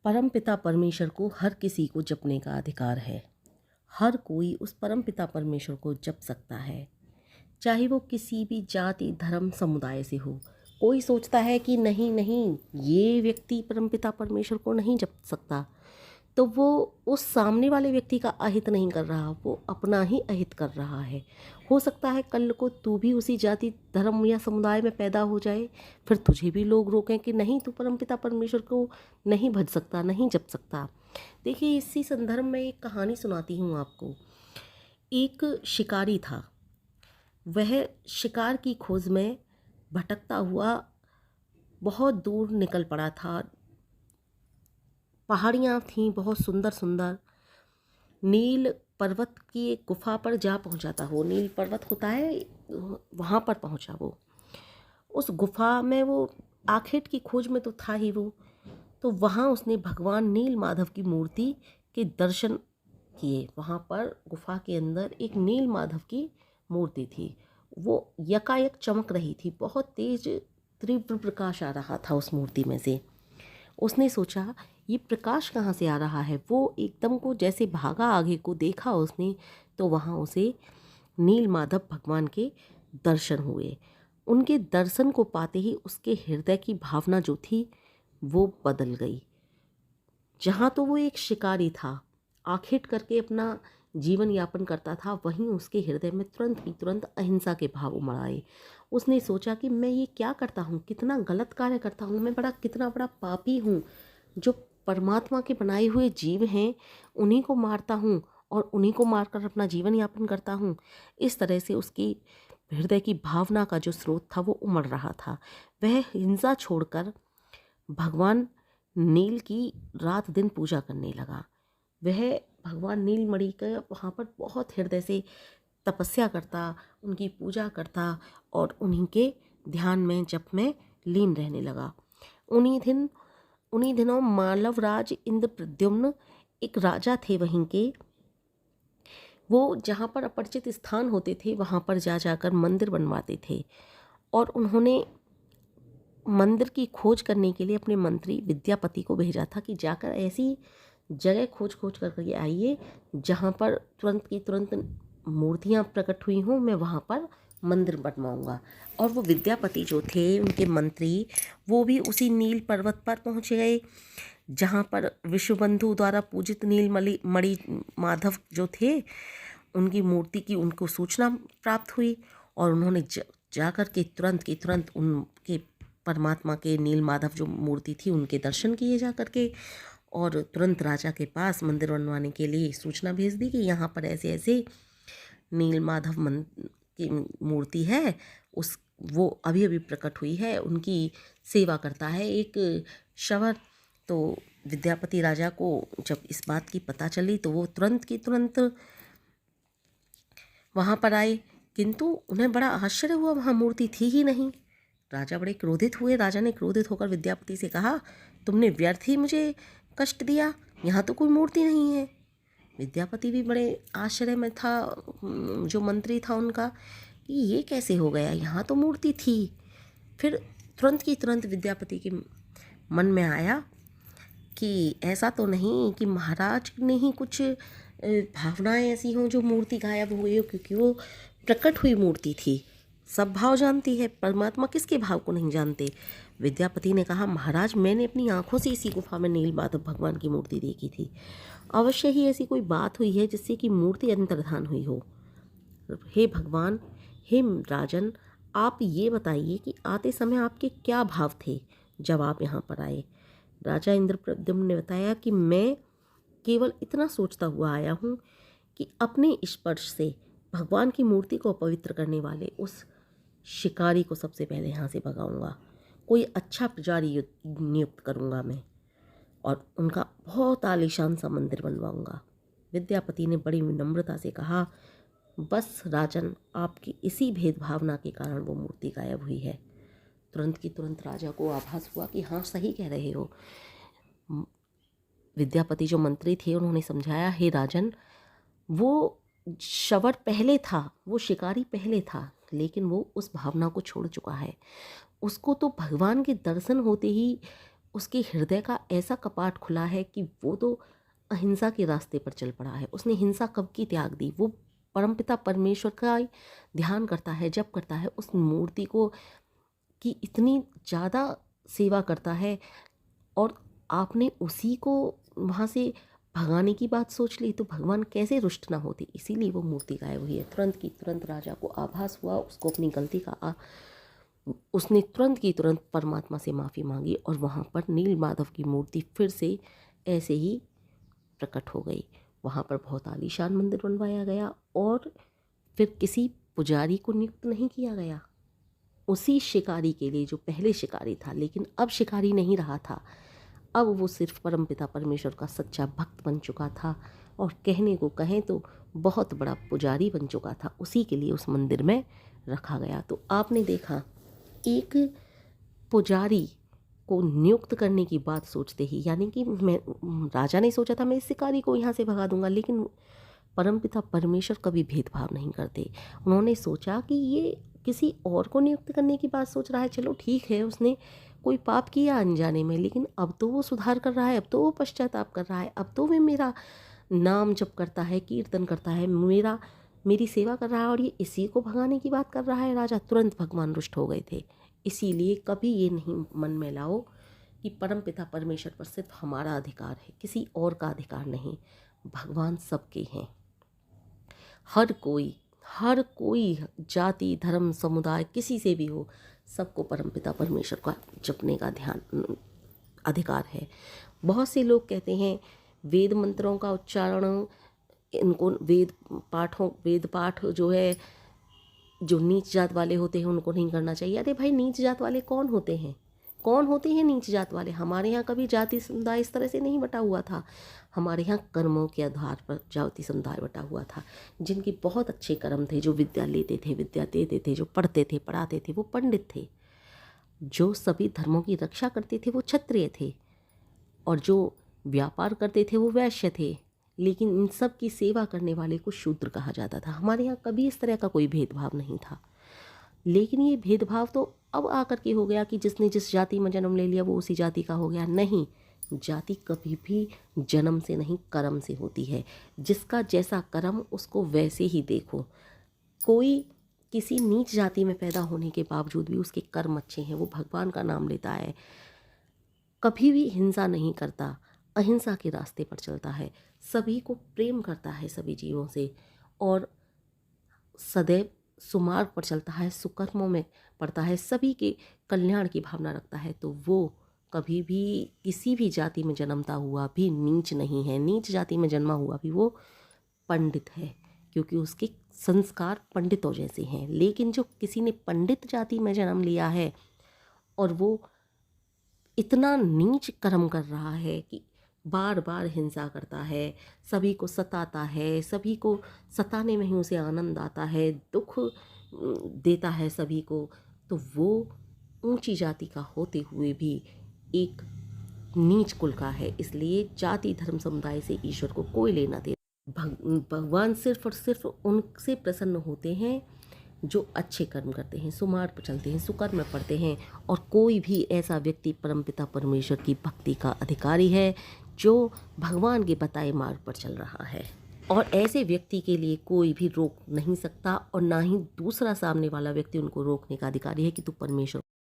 परमपिता परमेश्वर को हर किसी को जपने का अधिकार है। हर कोई उस परमपिता परमेश्वर को जप सकता है, चाहे वो किसी भी जाति धर्म समुदाय से हो। कोई सोचता है कि नहीं नहीं, ये व्यक्ति परमपिता परमेश्वर को नहीं जप सकता, तो वो उस सामने वाले व्यक्ति का अहित नहीं कर रहा, वो अपना ही अहित कर रहा है। हो सकता है कल को तू भी उसी जाति धर्म या समुदाय में पैदा हो जाए, फिर तुझे भी लोग रोकें कि नहीं, तू परमपिता परमेश्वर को नहीं भज सकता, नहीं जप सकता। देखिए, इसी संदर्भ में एक कहानी सुनाती हूँ आपको। एक शिकारी था। वह शिकार की खोज में भटकता हुआ बहुत दूर निकल पड़ा था। पहाड़ियाँ थीं बहुत सुंदर सुंदर। नील पर्वत की एक गुफा पर जा पहुंचा था वो। नील पर्वत होता है, वहाँ पर पहुंचा वो। उस गुफा में वो आखिर की खोज में तो था ही वो। तो वहाँ उसने भगवान नील माधव की मूर्ति के दर्शन किए। वहाँ पर गुफा के अंदर एक नील माधव की मूर्ति थी। वो यकायक चमक रही थी, बहुत तेज तीव्र प्रकाश आ रहा था उस मूर्ति में से। उसने सोचा, ये प्रकाश कहाँ से आ रहा है। वो एकदम को जैसे भागा, आगे को देखा उसने, तो वहाँ उसे नील माधव भगवान के दर्शन हुए। उनके दर्शन को पाते ही उसके हृदय की भावना जो थी वो बदल गई। जहाँ तो वो एक शिकारी था, आखिर करके अपना जीवन यापन करता था, वहीं उसके हृदय में तुरंत ही तुरंत अहिंसा के भाव उमड़ आए। उसने सोचा कि मैं ये क्या करता हूँ, कितना गलत कार्य करता हूँ, मैं कितना बड़ा पापी हूँ, जो परमात्मा के बनाए हुए जीव हैं उन्हीं को मारता हूँ और उन्हीं को मारकर अपना जीवन यापन करता हूँ। इस तरह से उसकी हृदय की भावना का जो स्रोत था वो उमड़ रहा था। वह हिंसा छोड़कर भगवान नील की रात दिन पूजा करने लगा। वह भगवान नीलमणि का वहाँ पर बहुत हृदय से तपस्या करता, उनकी पूजा करता और उन्हीं के ध्यान में जप में लीन रहने लगा। उन्हीं दिनों मालवराज इंद्रप्रद्युम्न एक राजा थे वहीं के। वो जहाँ पर अपरिचित स्थान होते थे वहाँ पर जा जाकर मंदिर बनवाते थे और उन्होंने मंदिर की खोज करने के लिए अपने मंत्री विद्यापति को भेजा था कि जाकर ऐसी जगह खोज करके आइए जहाँ पर तुरंत की तुरंत मूर्तियाँ प्रकट हुई हों, मैं वहाँ पर मंदिर बनवाऊँगा। और वो विद्यापति जो थे, उनके मंत्री, वो भी उसी नील पर्वत पर पहुँच गए जहाँ पर विश्वबंधु द्वारा पूजित मणि माधव जो थे, उनकी मूर्ति की उनको सूचना प्राप्त हुई और उन्होंने जाकर के तुरंत की तुरंत उनके परमात्मा के नील माधव जो मूर्ति थी उनके दर्शन किए जा करके, और तुरंत राजा के पास मंदिर बनवाने के लिए सूचना भेज दी कि यहाँ पर ऐसे ऐसे नील माधव की मूर्ति है, वो अभी अभी प्रकट हुई है, उनकी सेवा करता है एक शवर। तो विद्यापति राजा को जब इस बात की पता चली तो वो तुरंत की तुरंत वहाँ पर आए, किंतु उन्हें बड़ा आश्चर्य हुआ, वहाँ मूर्ति थी ही नहीं। राजा बड़े क्रोधित हुए। राजा ने क्रोधित होकर विद्यापति से कहा, तुमने व्यर्थ ही मुझे कष्ट दिया, यहाँ तो कोई मूर्ति नहीं है। विद्यापति भी बड़े आश्चर्य में था, जो मंत्री था उनका, कि ये कैसे हो गया, यहाँ तो मूर्ति थी। फिर तुरंत की तुरंत विद्यापति के मन में आया कि ऐसा तो नहीं कि महाराज ने ही कुछ भावनाएं ऐसी हों जो मूर्ति गायब हो गई हो, क्योंकि वो प्रकट हुई मूर्ति थी। सब भाव जानती है, परमात्मा किसके भाव को नहीं जानते। विद्यापति ने कहा, महाराज, मैंने अपनी आंखों से इसी गुफा में नील माधव भगवान की मूर्ति देखी थी। अवश्य ही ऐसी कोई बात हुई है जिससे कि मूर्ति अंतर्धान हुई हो। हे भगवान, हे राजन, आप ये बताइए कि आते समय आपके क्या भाव थे जब आप यहाँ पर आए। राजा इंद्रप्रद्युम्न ने बताया कि मैं केवल इतना सोचता हुआ आया हूँ कि अपने स्पर्श से भगवान की मूर्ति को अपवित्र करने वाले उस शिकारी को सबसे पहले यहाँ से भगाऊंगा। कोई अच्छा पुजारी नियुक्त करूँगा मैं और उनका बहुत आलीशान सा मंदिर बनवाऊंगा। विद्यापति ने बड़ी विनम्रता से कहा, बस राजन, आपकी इसी भेदभावना के कारण वो मूर्ति गायब हुई है। तुरंत की तुरंत राजा को आभास हुआ कि हाँ, सही कह रहे हो। विद्यापति जो मंत्री थे उन्होंने समझाया, हे राजन, वो शवर पहले था, वो शिकारी पहले था, लेकिन वो उस भावना को छोड़ चुका है। उसको तो भगवान के दर्शन होते ही उसके हृदय का ऐसा कपाट खुला है कि वो तो अहिंसा के रास्ते पर चल पड़ा है। उसने हिंसा कब की त्याग दी। वो परमपिता परमेश्वर का ध्यान करता है, जप करता है, उस मूर्ति को की इतनी ज़्यादा सेवा करता है, और आपने उसी को वहाँ से भगाने की बात सोच ली, तो भगवान कैसे रुष्ट ना होते। इसीलिए वो मूर्ति गायब हुई है। तुरंत की तुरंत राजा को आभास हुआ, उसको अपनी गलती का उसने तुरंत की तुरंत परमात्मा से माफ़ी मांगी, और वहाँ पर नील माधव की मूर्ति फिर से ऐसे ही प्रकट हो गई। वहाँ पर बहुत आलीशान मंदिर बनवाया गया, और फिर किसी पुजारी को नियुक्त नहीं किया गया उसी शिकारी के लिए जो पहले शिकारी था, लेकिन अब शिकारी नहीं रहा था। अब वो सिर्फ परमपिता परमेश्वर का सच्चा भक्त बन चुका था, और कहने को कहें तो बहुत बड़ा पुजारी बन चुका था। उसी के लिए उस मंदिर में रखा गया। तो आपने देखा, एक पुजारी को नियुक्त करने की बात सोचते ही, यानी कि मैं राजा ने सोचा था मैं इस शिकारी को यहाँ से भगा दूंगा, लेकिन परमपिता परमेश्वर कभी भेदभाव नहीं करते। उन्होंने सोचा कि ये किसी और को नियुक्त करने की बात सोच रहा है, चलो ठीक है, उसने कोई पाप किया अनजाने में, लेकिन अब तो वो सुधार कर रहा है, अब तो वो पश्चाताप कर रहा है, अब तो वे मेरा नाम जप करता है, कीर्तन करता है, मेरी सेवा कर रहा है, और ये इसी को भगाने की बात कर रहा है। राजा तुरंत भगवान रुष्ट हो गए थे। इसीलिए कभी ये नहीं मन में लाओ कि परमपिता परमेश्वर पर सिर्फ हमारा अधिकार है, किसी और का अधिकार नहीं। भगवान सबके हैं। हर कोई जाति धर्म समुदाय किसी से भी हो, सबको परमपिता परमेश्वर का जपने का अधिकार है। बहुत से लोग कहते हैं वेद मंत्रों का उच्चारण, इनको वेद पाठ जो है, जो नीच जात वाले होते हैं उनको नहीं करना चाहिए। अरे भाई, नीच जात वाले कौन होते हैं? कौन होते हैं नीच जात वाले? हमारे यहाँ कभी जाति समुदाय इस तरह से नहीं बटा हुआ था। हमारे यहाँ कर्मों के आधार पर जाति समुदाय बटा हुआ था। जिनके बहुत अच्छे कर्म थे, जो विद्या लेते थे, विद्या देते थे, जो पढ़ते थे, पढ़ाते थे, वो पंडित थे। जो सभी धर्मों की रक्षा करते थे वो क्षत्रिय थे, और जो व्यापार करते थे वो वैश्य थे। लेकिन इन सब की सेवा करने वाले को शूद्र कहा जाता था। हमारे यहाँ कभी इस तरह का कोई भेदभाव नहीं था। लेकिन ये भेदभाव तो अब आकर के हो गया कि जिसने जिस जाति में जन्म ले लिया वो उसी जाति का हो गया। नहीं, जाति कभी भी जन्म से नहीं, कर्म से होती है। जिसका जैसा कर्म उसको वैसे ही देखो। कोई किसी नीच जाति में पैदा होने के बावजूद भी उसके कर्म अच्छे हैं, वो भगवान का नाम लेता है, कभी भी हिंसा नहीं करता, अहिंसा के रास्ते पर चलता है, सभी को प्रेम करता है सभी जीवों से, और सदैव सुमार्ग पर चलता है, सुकर्मों में पड़ता है, सभी के कल्याण की भावना रखता है, तो वो कभी भी किसी भी जाति में जन्मता हुआ भी नीच नहीं है। नीच जाति में जन्मा हुआ भी वो पंडित है, क्योंकि उसके संस्कार पंडितों जैसे हैं। लेकिन जो किसी ने पंडित जाति में जन्म लिया है और वो इतना नीच कर्म कर रहा है कि बार बार हिंसा करता है, सभी को सताता है, सभी को सताने में ही उसे आनंद आता है, दुख देता है सभी को, तो वो ऊंची जाति का होते हुए भी एक नीच कुल का है। इसलिए जाति धर्म समुदाय से ईश्वर को कोई लेना देना। भगवान सिर्फ और सिर्फ उनसे प्रसन्न होते हैं जो अच्छे कर्म करते हैं, सुमार्ग पर चलते हैं, सुकर्म में पढ़ते हैं। और कोई भी ऐसा व्यक्ति परमपिता परमेश्वर की भक्ति का अधिकारी है जो भगवान के बताए मार्ग पर चल रहा है, और ऐसे व्यक्ति के लिए कोई भी रोक नहीं सकता, और ना ही दूसरा सामने वाला व्यक्ति उनको रोकने का अधिकारी है कि तू परमेश्वर